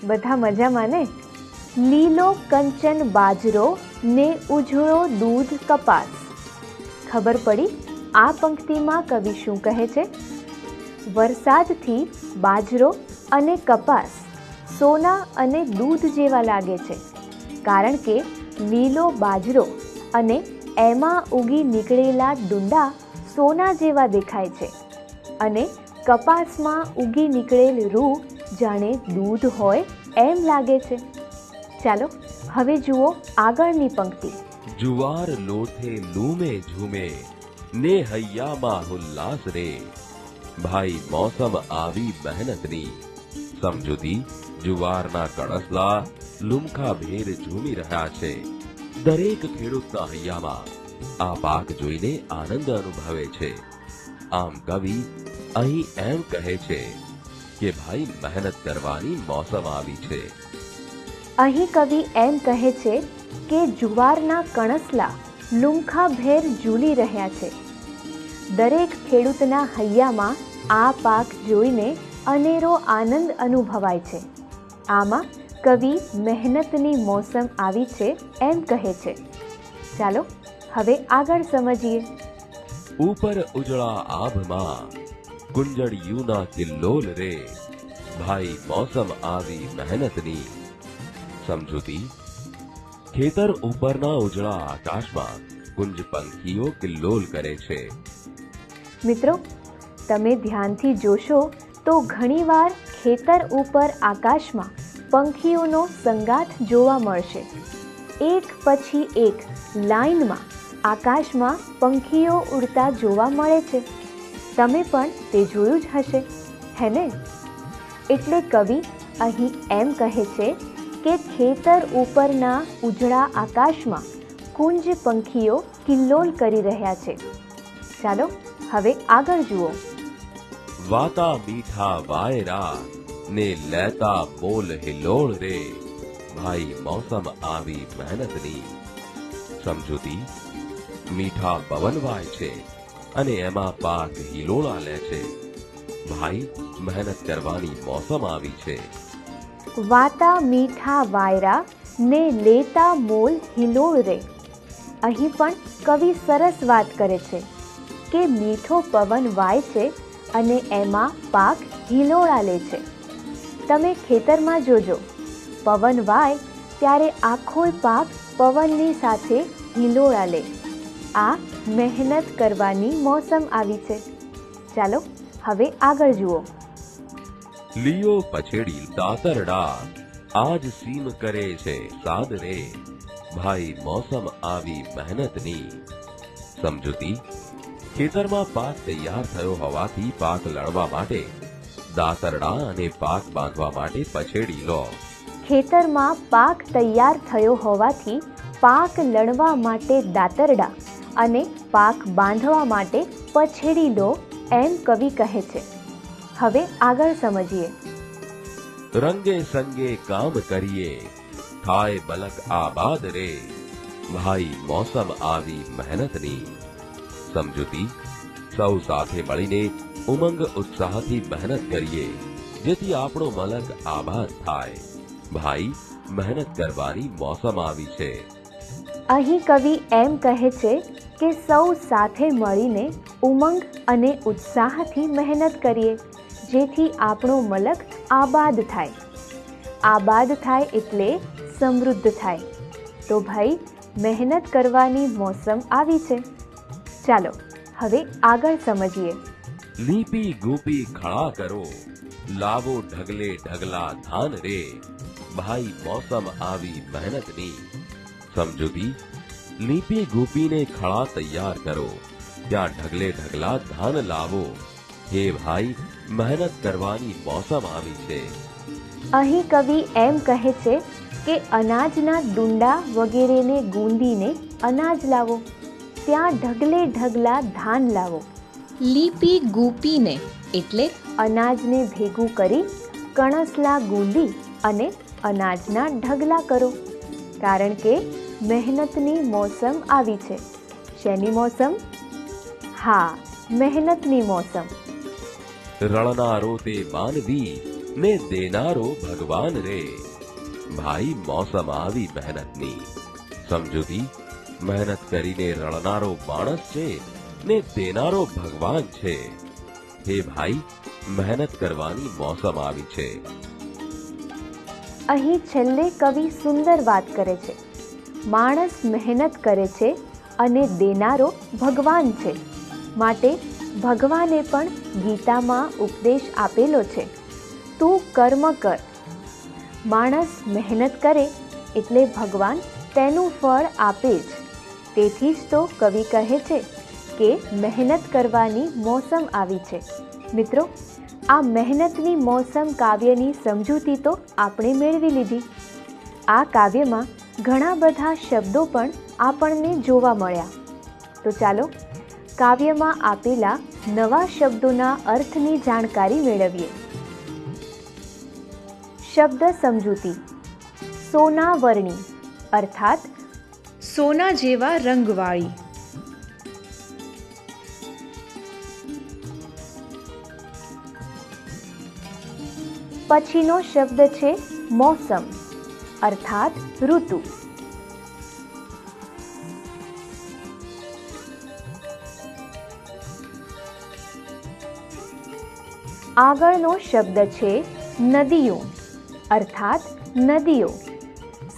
બધા મજામાં ને? લીલો કંચન બાજરો ને ઉજળો દૂધ કપાસ. ખબર પડી આ પંક્તિમાં કવિ શું કહે છે? વરસાદથી બાજરો અને કપાસ સોના અને દૂધ જેવા લાગે છે, કારણ કે લીલો બાજરો અને એમાં ઉગી નીકળેલા ડુંડા સોના જેવા દેખાય છે અને કપાસમાં ઉગી નીકળેલ રૂ જાણે દૂધ હોય એમ લાગે છે. ચાલો હવે જુઓ આગળની પંક્તિ. જુવાર લોઠે લૂમે ઝૂમે ને હૈયામાં ઉલ્લાસ રે, ભાઈ મોસમ આવી મહેનતની. સમજૂતી: જુવારના કણસલા લુમખા ભેર ઝૂમી રહ્યા છે. દરેક ખેડૂતના હૈયામાં આ પાક જોઈને આનંદ અનુભવે છે. આમ કવિ અહીં એમ કહે છે કે ભાઈ મહેનત કરવાની મોસમ આવી છે. અહીં કવિ એમ કહે છે કે જુવારના કણસલા લુમખા ભેર ઝૂલી રહ્યા છે. દરેક ખેડૂતના હૈયામાં આ પાક જોઈને અનેરો આનંદ અનુભવાય છે. આમાં કવિ મહેનતની મોસમ આવી છે એમ કહે છે. ચાલો હવે આગળ સમજીએ. ઉપર ઉજળા આભમાં કુંજળિયુના કિલ્લોલ રે, ભાઈ મોસમ આવી મહેનતની. સમજૂતી: ખેતર ઉપરના ઉજળા આકાશમાં કુંજ પંખીઓ કિલ્લોલ કરે છે. મિત્રો, તમે ધ્યાનથી જોશો તો ઘણીવાર ખેતર ઉપર આકાશમાં પંખીઓનો સંગાથ જોવા મળશે. એક પછી એક લાઈનમાં આકાશમાં પંખીઓ ઉડતા જોવા મળે છે. તમે પણ તે જોયું જ હશે, હે ને? એટલે કવિ અહીં એમ કહે છે કે ખેતર ઉપરના ઉજળા આકાશમાં કુંજ પંખીઓ કિલ્લોલ કરી રહ્યા છે. ચાલો હવે આગળ જુઓ. વાતા મીઠા વાયરા ને લેતા બોલ હિલોળ રે, ભાઈ મોસમ આવી મહેનતની. સમજૂતી: મીઠા પવન વાય છે અને એમાં પાક હિલોળા લે છે. ભાઈ મહેનત કરવાની મોસમ આવી છે. વાતા મીઠા વાયરા ને લેતા મોલ હિલોળ રે. અહીં પણ કવિ સરસ વાત કરે છે કે મીઠો પવન વાય છે અને એમાં પાક હિલોળા લે છે. તમે ખેતરમાં જોજો, પવન વાય ત્યારે આખો પાક પવનની સાથે હિલોળા લે. આ મહેનત કરવાની મોસમ આવી છે. ચાલો હવે આગળ જુઓ. લિયો પછેડી દાતરડા આજ સીમ કરે છે સાદ રે, ભાઈ મોસમ આવી મહેનતની. સમજૂતી: ખેતરમાં પાક તૈયાર થયો હોવાથી પાક લણવા માટે દાતરડા અને પાક બાંધવા માટે પછેડી લો. ખેતરમાં પાક તૈયાર થયો હોવાથી પાક લણવા માટે દાતરડા અને પાક બાંધવા માટે પછેડી લો એમ કવિ કહે છે. હવે આગળ સમજીએ. રંગે સંગે કામ કરીએ થાય બલક આબાદ રે, ભાઈ મોસમ આવી મહેનતની. સમજૂતી: સૌ સાથે મળીને ઉમંગ ઉત્સાહથી મહેનત કરીએ જેથી આપણો મલક આબાદ થાય. ભાઈ મહેનત કરવાની મોસમ આવી છે. અહીં કવિ એમ કહે છે કે સૌ સાથે મળીને ઉમંગ અને ઉત્સાહથી મહેનત કરીએ જેથી આપણો મલક આબાદ થાય. આબાદ થાય એટલે સમૃદ્ધ થાય. તો ભાઈ મહેનત કરવાની મોસમ આવી છે. ચાલો હવે આગળ સમજીએ. લીપી ગૂપી ખળા કરો લાવો ઢગલે ઢગલા ધાન રે, ભાઈ મોસમ આવી મહેનતની. સમજૂતી: લીપી ગૂપીને ખળા તૈયાર કરો, ત્યાં ઢગલે ઢગલા ધાન લાવો. હે ભાઈ મહેનત કરવાની મોસમ આવી છે. અહીં કવિ એમ કહે છે કે અનાજના ડુંડા વગેરેને ગૂંદીને અનાજ લાવો, ત્યાં ઢગલે ઢગલા ધાન લાવો. લીપી ગૂપીને એટલે અનાજને ભેગું કરી કણસલા ગૂંદી અને અનાજના ઢગલા કરો, કારણ કે મહેનતની મોસમ આવી છે. શેની મોસમ? હા, મહેનતની મોસમ. રળનારો તે માનવી ને દેનારો ભગવાન રે. ભાઈ મોસમ આવી મહેનતની. સમજૂતી, મહેનત કરીને રળનારો માણસ છે ને દેનારો ભગવાન છે. હે ભાઈ, મહેનત કરવાની મોસમ આવી છે. અહીં છેલ્લે કવિ સુંદર વાત કરે છે. માણસ મહેનત કરે છે અને દેનારો ભગવાન છે. માટે ભગવાને પણ ગીતામાં ઉપદેશ આપેલો છે, તું કર્મ કર. માણસ મહેનત કરે એટલે ભગવાન તેનું ફળ આપે જ. તેથી જ તો કવિ કહે છે કે મહેનત કરવાની મોસમ આવી છે. મિત્રો, આ મહેનતની મોસમ કાવ્યની સમજૂતી તો આપણે મેળવી લીધી. આ કાવ્યમાં ઘણા બધા શબ્દો પણ આપણને જોવા મળ્યા. તો ચાલો કાવ્યમાં આપેલા નવા શબ્દોના અર્થની જાણકારી મેળવીએ. શબ્દ સમજૂતી. સોનાવર્ણી અર્થાત સોના જેવા રંગવાળી. પછીનો શબ્દ છે મોસમ અર્થાત ઋતુ. આગળનો શબ્દ છે નદીઓ અર્થાત નદીઓ.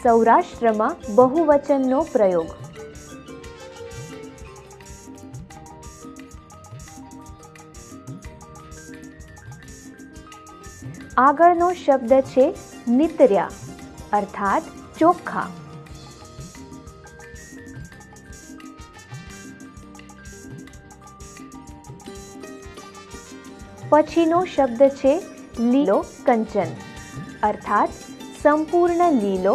સૌરાષ્ટ્રમાં બહુવચનનો પ્રયોગ. આગળનો શબ્દ છે નીતર્યા અર્થાત ચોખ્ખા. પછીનો શબ્દ છે લીલો કંચન અર્થાત સંપૂર્ણ લીલો,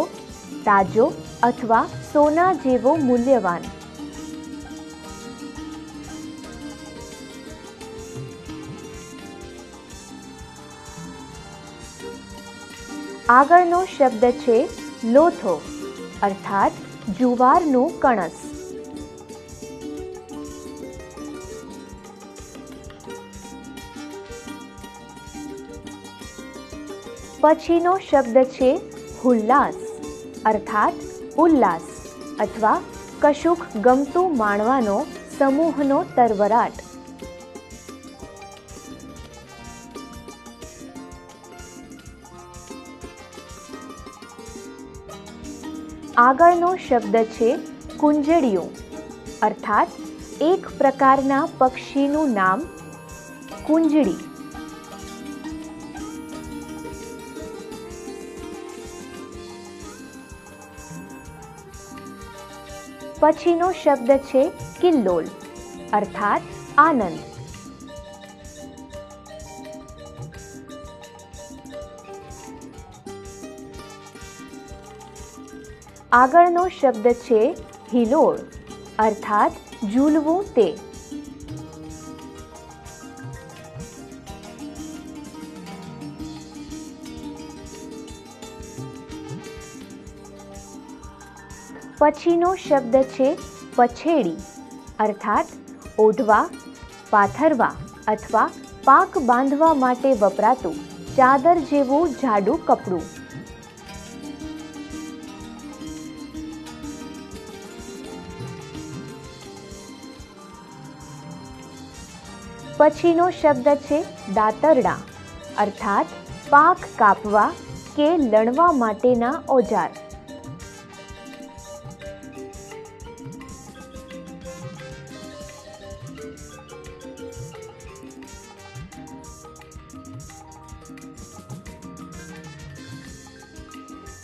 તાજો અથવા સોના જેવો મૂલ્યવાન. આગળનો શબ્દ છે લોથો અર્થાત જુવારનું કણસ. પછીનો શબ્દ છે હુલ્લાસ અર્થાત ઉલ્લાસ અથવા કશુંક ગમતું માણવાનો સમૂહનો તરવરાટ. આગળનો શબ્દ છે કુંજળિયું અર્થાત એક પ્રકારના પક્ષીનું નામ કુંજળી. પછીનો શબ્દ છે કિલ્લોલ અર્થાત આનંદ. આગળનો શબ્દ છે હિલોળ અર્થાત ઝૂલવું તે. પછીનો શબ્દ છે પછેડી અર્થાત ઓઢવા, પાથરવા અથવા પાક બાંધવા માટે વપરાતું ચાદર જેવું જાડું કપડું. પછીનો શબ્દ છે દાતરડા અર્થાત પાક કાપવા કે લણવા માટેના ઓજાર.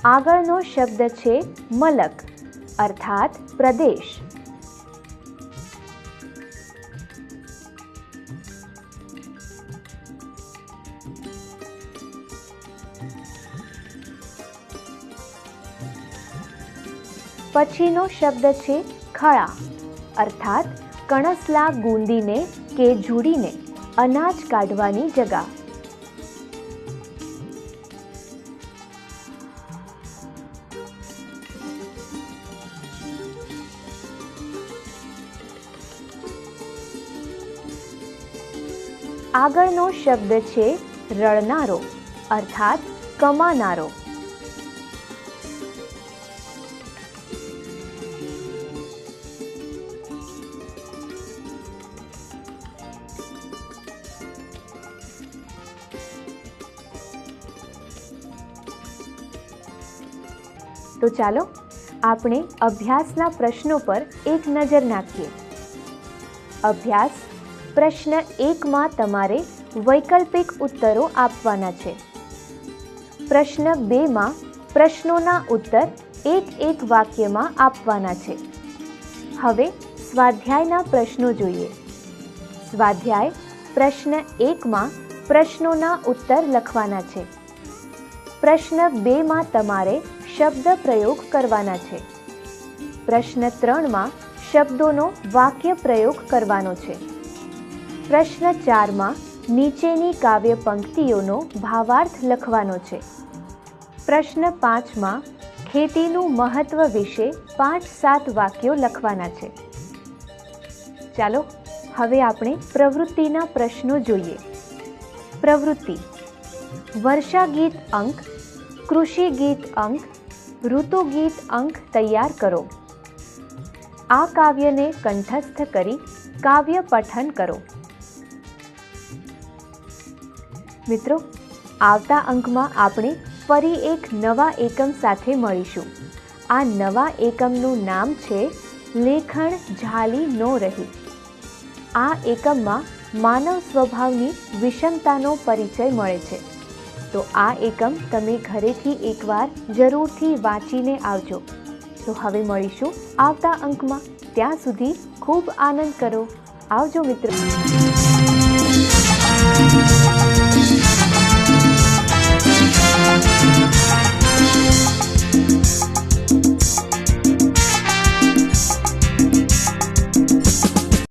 આગળનો શબ્દ છે મલક અર્થાત પ્રદેશ. પછીનો શબ્દ છે ખળા અર્થાત કણસલા ગુંદીને કે ઝૂડીને અનાજ કાઢવાની જગા. આગળનો શબ્દ છે રળનારો અર્થાત કમાનારો. તો ચાલો આપણે અભ્યાસના પ્રશ્નો પર એક નજર નાખીએ. અભ્યાસ પ્રશ્ન 1માં તમારે વૈકલ્પિક ઉત્તરો આપવાના છે. પ્રશ્ન 2માં પ્રશ્નોના ઉત્તર એક વાક્યમાં આપવાના છે. હવે સ્વાધ્યાયના પ્રશ્નો જોઈએ. સ્વાધ્યાય પ્રશ્ન 1માં પ્રશ્નોના ઉત્તર લખવાના છે. પ્રશ્ન 2માં તમારે શબ્દ પ્રયોગ કરવાના છે. પ્રશ્ન 3માં શબ્દોનો વાક્ય પ્રયોગ કરવાનો છે. પ્રશ્ન 4માં નીચેની કાવ્ય પંક્તિઓનો ભાવાર્થ લખવાનો છે. પ્રશ્ન 5માં ખેતીનું મહત્વ વિશે 5-7 વાક્યો લખવાના છે. ચાલો હવે આપણે પ્રવૃત્તિના પ્રશ્નો જોઈએ. પ્રવૃત્તિ: વર્ષા ગીત અંક, કૃષિ ગીત અંક, ઋતુ ગીત અંક તૈયાર કરો. આ કાવ્યને કંઠસ્થ કરી કાવ્ય પઠન કરો. મિત્રો, આવતા અંકમાં આપણે ફરી એક નવા એકમ સાથે મળીશું. આ નવા એકમનું નામ છે લેખણ ઝાલી નો રહી. આ એકમમાં માનવ સ્વભાવની વિષમતાનો પરિચય મળે છે. તો આ એકમ તમે ઘરેથી એકવાર જરૂરથી વાંચીને આવજો. તો હવે મળીશું આવતા અંકમાં. ત્યાં સુધી ખૂબ આનંદ કરો. આવજો મિત્રો.